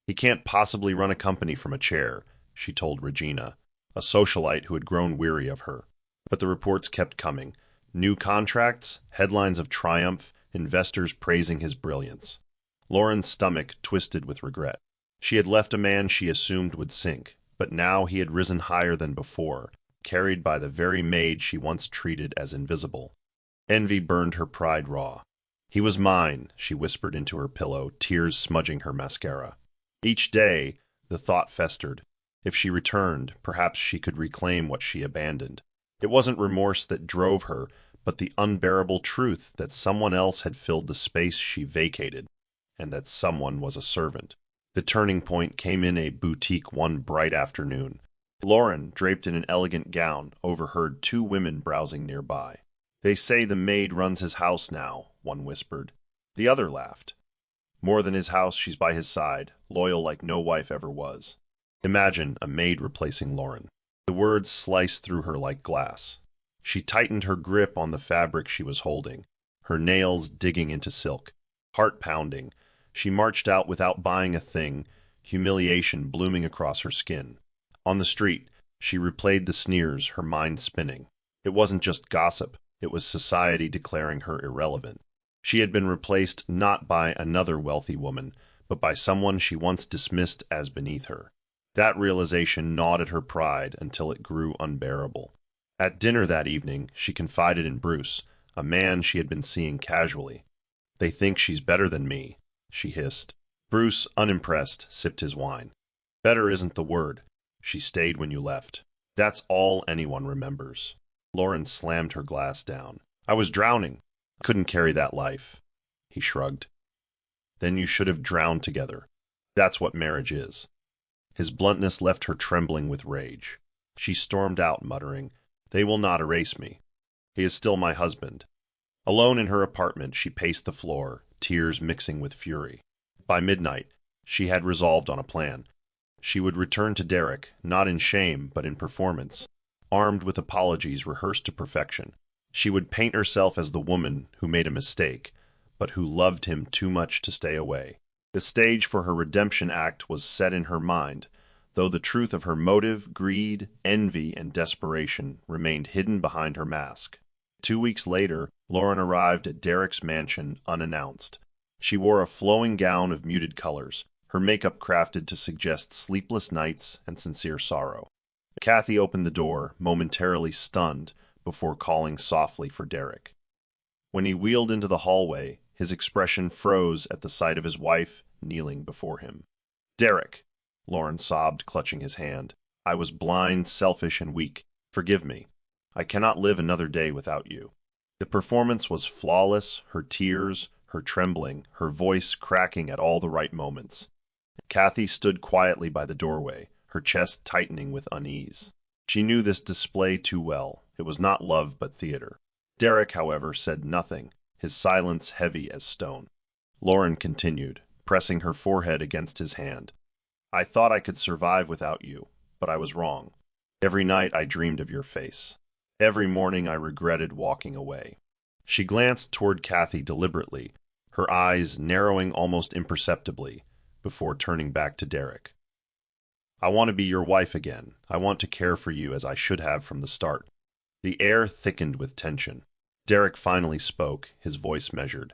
A: "He can't possibly run a company from a chair," she told Regina, a socialite who had grown weary of her. But the reports kept coming. New contracts, headlines of triumph, investors praising his brilliance. Lauren's stomach twisted with regret. She had left a man she assumed would sink, but now he had risen higher than before, carried by the very maid she once treated as invisible. Envy burned her pride raw. "He was mine," she whispered into her pillow, tears smudging her mascara. Each day, the thought festered. If she returned, perhaps she could reclaim what she abandoned. It wasn't remorse that drove her, but the unbearable truth that someone else had filled the space she vacated, and that someone was a servant. The turning point came in a boutique one bright afternoon. Lauren, draped in an elegant gown, overheard two women browsing nearby. "They say the maid runs his house now," one whispered. The other laughed. "More than his house, she's by his side, loyal like no wife ever was." Imagine a maid replacing Lauren. The words sliced through her like glass. She tightened her grip on the fabric she was holding, her nails digging into silk. Heart pounding, she marched out without buying a thing, humiliation blooming across her skin. On the street, she replayed the sneers, her mind spinning. It wasn't just gossip, it was society declaring her irrelevant. She had been replaced not by another wealthy woman, but by someone she once dismissed as beneath her. That realization gnawed at her pride until it grew unbearable. At dinner that evening, she confided in Bruce, a man she had been seeing casually. "They think she's better than me," she hissed. Bruce, unimpressed, sipped his wine. "Better isn't the word. She stayed when you left. That's all anyone remembers." Lauren slammed her glass down. "I was drowning. Couldn't carry that life." He shrugged. "Then you should have drowned together. That's what marriage is." His bluntness left her trembling with rage. She stormed out, muttering, "They will not erase me. He is still my husband." Alone in her apartment, she paced the floor, tears mixing with fury. By midnight, she had resolved on a plan. She would return to Derek, not in shame, but in performance, armed with apologies rehearsed to perfection. She would paint herself as the woman who made a mistake, but who loved him too much to stay away. The stage for her redemption act was set in her mind, though the truth of her motive, greed, envy, and desperation remained hidden behind her mask. 2 weeks later, Lauren arrived at Derek's mansion unannounced. She wore a flowing gown of muted colors, her makeup crafted to suggest sleepless nights and sincere sorrow. Kathy opened the door, momentarily stunned, before calling softly for Derek. When he wheeled into the hallway, his expression froze at the sight of his wife kneeling before him. "Derek," Lauren sobbed, clutching his hand. "I was blind, selfish, and weak. Forgive me. I cannot live another day without you." The performance was flawless, her tears, her trembling, her voice cracking at all the right moments. Kathy stood quietly by the doorway, her chest tightening with unease. She knew this display too well. It was not love but theater. Derek, however, said nothing, his silence heavy as stone. Lauren continued, pressing her forehead against his hand. "I thought I could survive without you, but I was wrong. Every night I dreamed of your face. Every morning I regretted walking away." She glanced toward Kathy deliberately, her eyes narrowing almost imperceptibly, before turning back to Derek. "I want to be your wife again. I want to care for you as I should have from the start." The air thickened with tension. Derek finally spoke, his voice measured.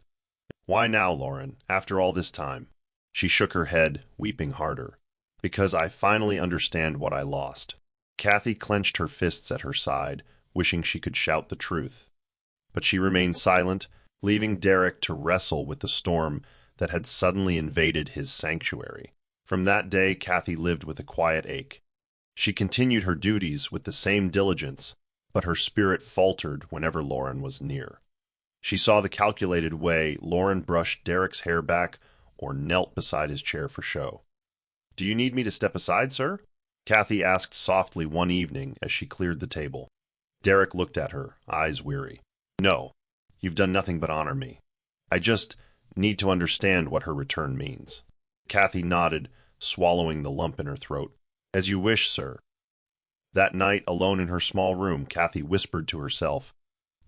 A: "Why now, Lauren, after all this time?" She shook her head, weeping harder. "Because I finally understand what I lost." Kathy clenched her fists at her side, wishing she could shout the truth. But she remained silent, leaving Derek to wrestle with the storm that had suddenly invaded his sanctuary. From that day, Kathy lived with a quiet ache. She continued her duties with the same diligence, but her spirit faltered whenever Lauren was near. She saw the calculated way Lauren brushed Derek's hair back or knelt beside his chair for show. "Do you need me to step aside, sir?" Kathy asked softly one evening as she cleared the table. Derek looked at her, eyes weary. No, you've done nothing but honor me. I just need to understand what her return means. Kathy nodded, swallowing the lump in her throat. As you wish, sir. That night, alone in her small room, Kathy whispered to herself,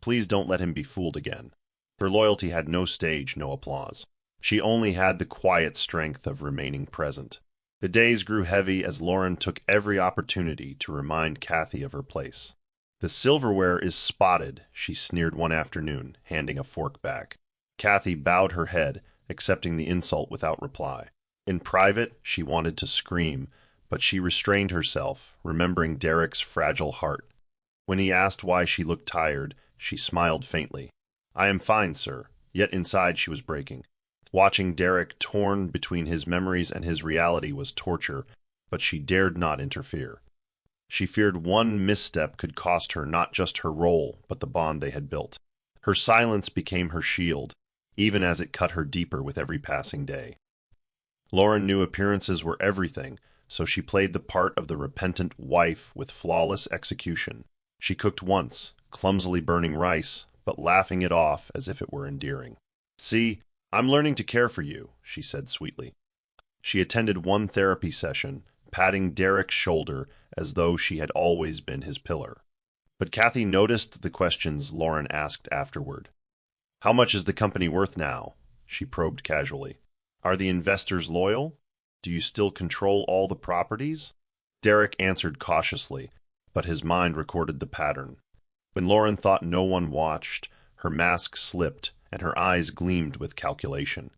A: please don't let him be fooled again. Her loyalty had no stage, no applause. She only had the quiet strength of remaining present. The days grew heavy as Lauren took every opportunity to remind Kathy of her place. The silverware is spotted, she sneered one afternoon, handing a fork back. Kathy bowed her head, accepting the insult without reply. In private, she wanted to scream, but she restrained herself, remembering Derek's fragile heart. When he asked why she looked tired, she smiled faintly. I am fine, sir. Yet inside she was breaking. Watching Derek torn between his memories and his reality was torture, but she dared not interfere. She feared one misstep could cost her not just her role, but the bond they had built. Her silence became her shield, even as it cut her deeper with every passing day. Lauren knew appearances were everything, so she played the part of the repentant wife with flawless execution. She cooked once, clumsily burning rice, but laughing it off as if it were endearing. See, I'm learning to care for you, she said sweetly. She attended one therapy session, patting Derek's shoulder as though she had always been his pillar. But Kathy noticed the questions Lauren asked afterward. How much is the company worth now? She probed casually. Are the investors loyal? Do you still control all the properties? Derek answered cautiously, but his mind recorded the pattern. When Lauren thought no one watched, her mask slipped and her eyes gleamed with calculation.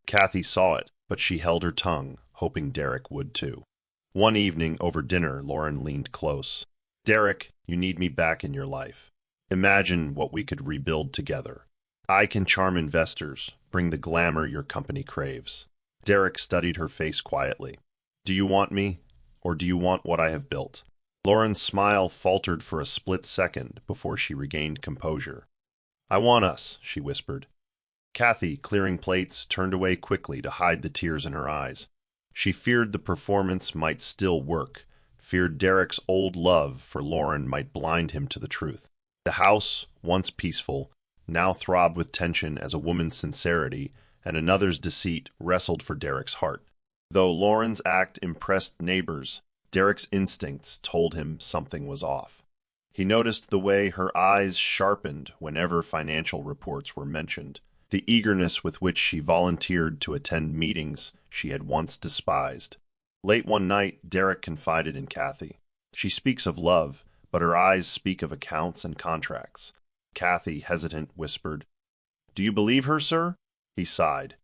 A: Kathy saw it, but she held her tongue, hoping Derek would too. One evening, over dinner, Lauren leaned close. Derek, you need me back in your life. Imagine what we could rebuild together. I can charm investors, bring the glamour your company craves. Derek studied her face quietly. Do you want me, or do you want what I have built? Lauren's smile faltered for a split second before she regained composure. I want us, she whispered. Kathy, clearing plates, turned away quickly to hide the tears in her eyes. She feared the performance might still work, feared Derek's old love for Lauren might blind him to the truth. The house, once peaceful, now throbbed with tension as a woman's sincerity and another's deceit wrestled for Derek's heart. Though Lauren's act impressed neighbors, Derek's instincts told him something was off. He noticed the way her eyes sharpened whenever financial reports were mentioned, the eagerness with which she volunteered to attend meetings she had once despised. Late one night, Derek confided in Kathy. She speaks of love, but her eyes speak of accounts and contracts. Kathy, hesitant, whispered, Do you believe her, sir? He sighed.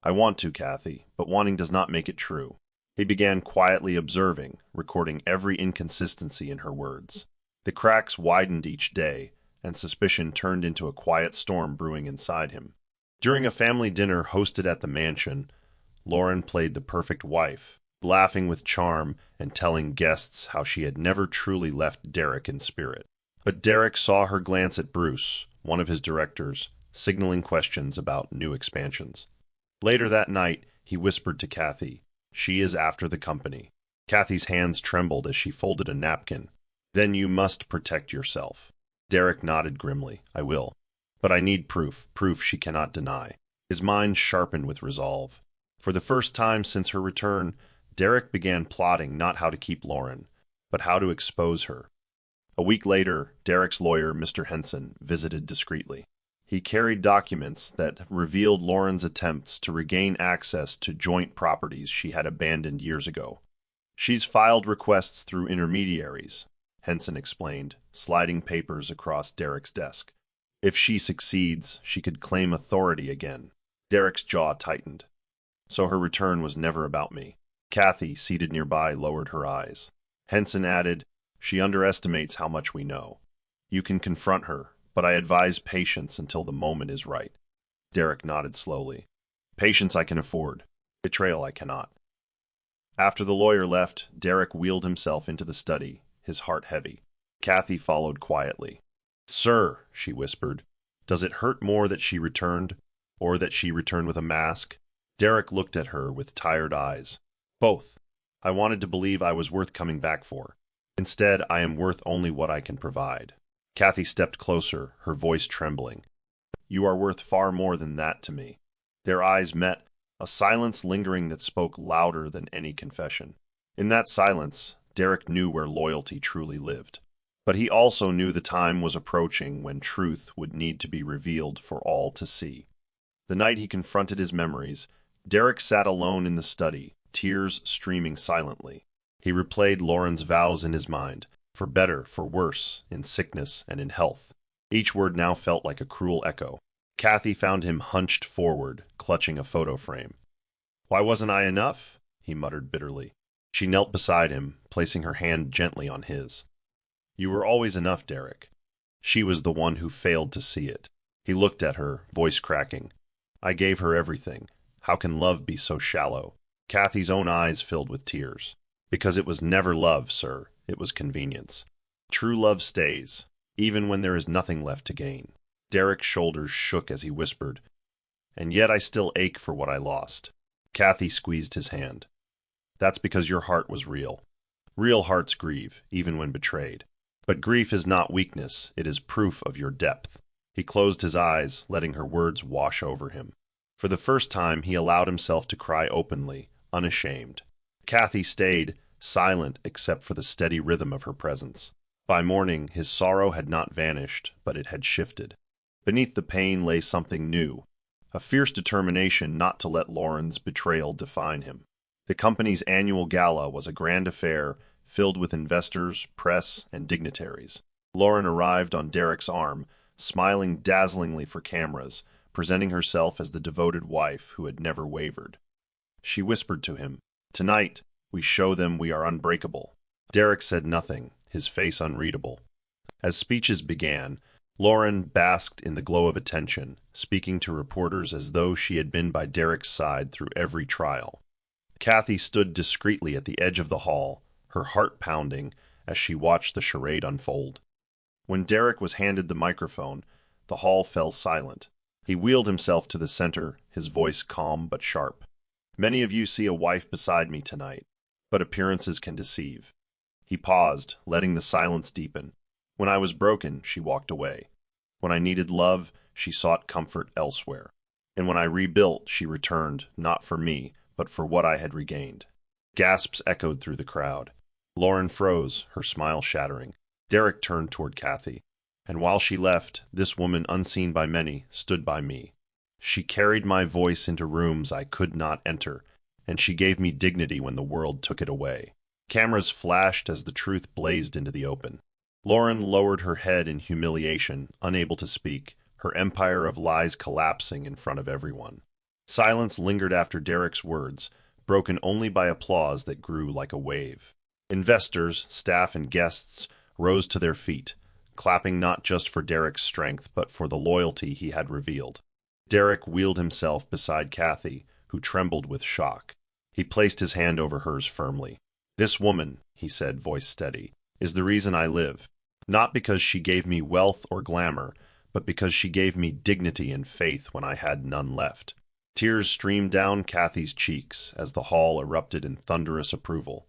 A: I want to, Kathy, but wanting does not make it true. He began quietly observing, recording every inconsistency in her words. The cracks widened each day, and suspicion turned into a quiet storm brewing inside him. During a family dinner hosted at the mansion, Lauren played the perfect wife, laughing with charm and telling guests how she had never truly left Derek in spirit. But Derek saw her glance at Bruce, one of his directors, signaling questions about new expansions. Later that night, he whispered to Kathy, She is after the company. Kathy's hands trembled as she folded a napkin. Then you must protect yourself. Derek nodded grimly. I will. But I need proof she cannot deny. His mind sharpened with resolve. For the first time since her return, Derek began plotting not how to keep Lauren, but how to expose her. A week later, Derek's lawyer, Mr. Henson, visited discreetly. He carried documents that revealed Lauren's attempts to regain access to joint properties she had abandoned years ago. She's filed requests through intermediaries, Henson explained, sliding papers across Derek's desk. If she succeeds, she could claim authority again. Derek's jaw tightened. So her return was never about me. Kathy, seated nearby, lowered her eyes. Henson added, She underestimates how much we know. You can confront her, but I advise patience until the moment is right. Derek nodded slowly. Patience I can afford. Betrayal I cannot. After the lawyer left, Derek wheeled himself into the study, his heart heavy. Kathy followed quietly. Sir, she whispered, does it hurt more that she returned, or that she returned with a mask? Derek looked at her with tired eyes. Both. I wanted to believe I was worth coming back for. Instead, I am worth only what I can provide. Kathy stepped closer, her voice trembling. "You are worth far more than that to me." Their eyes met, a silence lingering that spoke louder than any confession. In that silence, Derek knew where loyalty truly lived. But he also knew the time was approaching when truth would need to be revealed for all to see. The night he confronted his memories, Derek sat alone in the study, tears streaming silently. He replayed Lauren's vows in his mind, for better, for worse, in sickness and in health. Each word now felt like a cruel echo. Kathy found him hunched forward, clutching a photo frame. "Why wasn't I enough?" he muttered bitterly. She knelt beside him, placing her hand gently on his. "You were always enough, Derek." She was the one who failed to see it. He looked at her, voice cracking. "I gave her everything. How can love be so shallow?" Kathy's own eyes filled with tears. "Because it was never love, sir. It was convenience. True love stays, even when there is nothing left to gain." Derek's shoulders shook as he whispered, "And yet I still ache for what I lost." Kathy squeezed his hand. "That's because your heart was real. Real hearts grieve, even when betrayed. But grief is not weakness, it is proof of your depth." He closed his eyes, letting her words wash over him. For the first time, he allowed himself to cry openly, unashamed. Kathy stayed, silent except for the steady rhythm of her presence. By morning, his sorrow had not vanished, but it had shifted. Beneath the pain lay something new, a fierce determination not to let Lauren's betrayal define him. The company's annual gala was a grand affair filled with investors, press, and dignitaries. Lauren arrived on Derek's arm, smiling dazzlingly for cameras, presenting herself as the devoted wife who had never wavered. She whispered to him, "Tonight, we show them we are unbreakable." Derek said nothing, his face unreadable. As speeches began, Lauren basked in the glow of attention, speaking to reporters as though she had been by Derek's side through every trial. Kathy stood discreetly at the edge of the hall, her heart pounding as she watched the charade unfold. When Derek was handed the microphone, the hall fell silent. He wheeled himself to the center, his voice calm but sharp. "Many of you see a wife beside me tonight, but appearances can deceive." He paused, letting the silence deepen. "When I was broken, she walked away. When I needed love, she sought comfort elsewhere. And when I rebuilt, she returned, not for me, but for what I had regained." Gasps echoed through the crowd. Lauren froze, her smile shattering. Derek turned toward Kathy. "And while she left, this woman, unseen by many, stood by me. She carried my voice into rooms I could not enter, and she gave me dignity when the world took it away." Cameras flashed as the truth blazed into the open. Lauren lowered her head in humiliation, unable to speak, her empire of lies collapsing in front of everyone. Silence lingered after Derek's words, broken only by applause that grew like a wave. Investors, staff, and guests rose to their feet, clapping not just for Derek's strength, but for the loyalty he had revealed. Derek wheeled himself beside Kathy, who trembled with shock. He placed his hand over hers firmly. "This woman," he said, voice steady, "is the reason I live. Not because she gave me wealth or glamour, but because she gave me dignity and faith when I had none left." Tears streamed down Kathy's cheeks as the hall erupted in thunderous approval.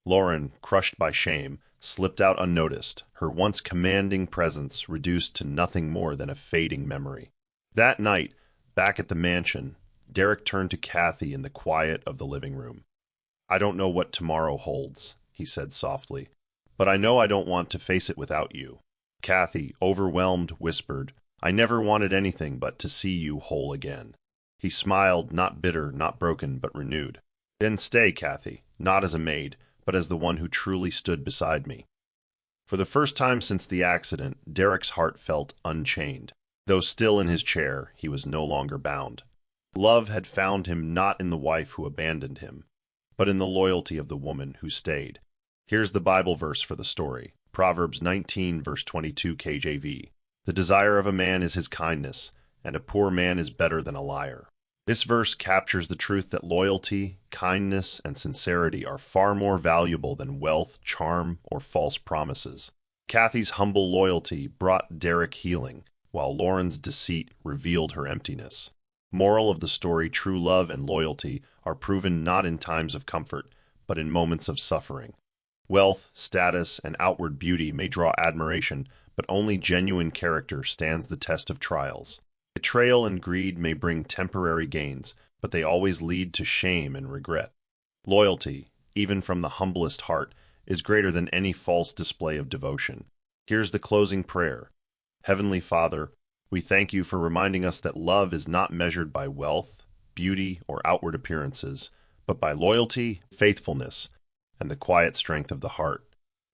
A: Lauren, crushed by shame, slipped out unnoticed, her once commanding presence reduced to nothing more than a fading memory. That night, back at the mansion, Derek turned to Kathy in the quiet of the living room. "I don't know what tomorrow holds," he said softly, "but I know I don't want to face it without you." Kathy, overwhelmed, whispered, "I never wanted anything but to see you whole again." He smiled, not bitter, not broken, but renewed. "Then stay, Kathy, not as a maid, but as the one who truly stood beside me." For the first time since the accident, Derek's heart felt unchained. Though still in his chair, he was no longer bound. Love had found him not in the wife who abandoned him, but in the loyalty of the woman who stayed. Here's the Bible verse for the story. Proverbs 19, verse 22 KJV. "The desire of a man is his kindness, and a poor man is better than a liar." This verse captures the truth that loyalty, kindness, and sincerity are far more valuable than wealth, charm, or false promises. Kathy's humble loyalty brought Derek healing, while Lauren's deceit revealed her emptiness. Moral of the story: true love and loyalty are proven not in times of comfort, but in moments of suffering. Wealth, status, and outward beauty may draw admiration, but only genuine character stands the test of trials. Betrayal and greed may bring temporary gains, but they always lead to shame and regret. Loyalty, even from the humblest heart, is greater than any false display of devotion. Here's the closing prayer. Heavenly Father, we thank you for reminding us that love is not measured by wealth, beauty, or outward appearances, but by loyalty, faithfulness, and the quiet strength of the heart.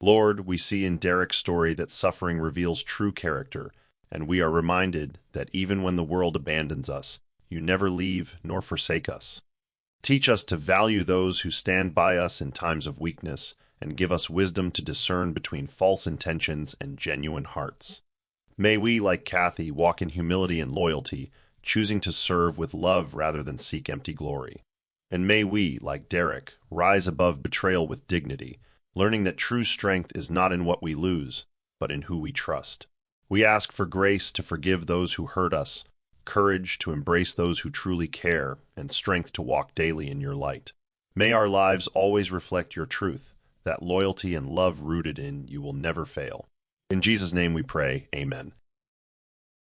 A: Lord, we see in Derek's story that suffering reveals true character, and we are reminded that even when the world abandons us, you never leave nor forsake us. Teach us to value those who stand by us in times of weakness, and give us wisdom to discern between false intentions and genuine hearts. May we, like Kathy, walk in humility and loyalty, choosing to serve with love rather than seek empty glory. And may we, like Derek, rise above betrayal with dignity, learning that true strength is not in what we lose, but in who we trust. We ask for grace to forgive those who hurt us, courage to embrace those who truly care, and strength to walk daily in your light. May our lives always reflect your truth, that loyalty and love rooted in you will never fail. In Jesus' name we pray, amen.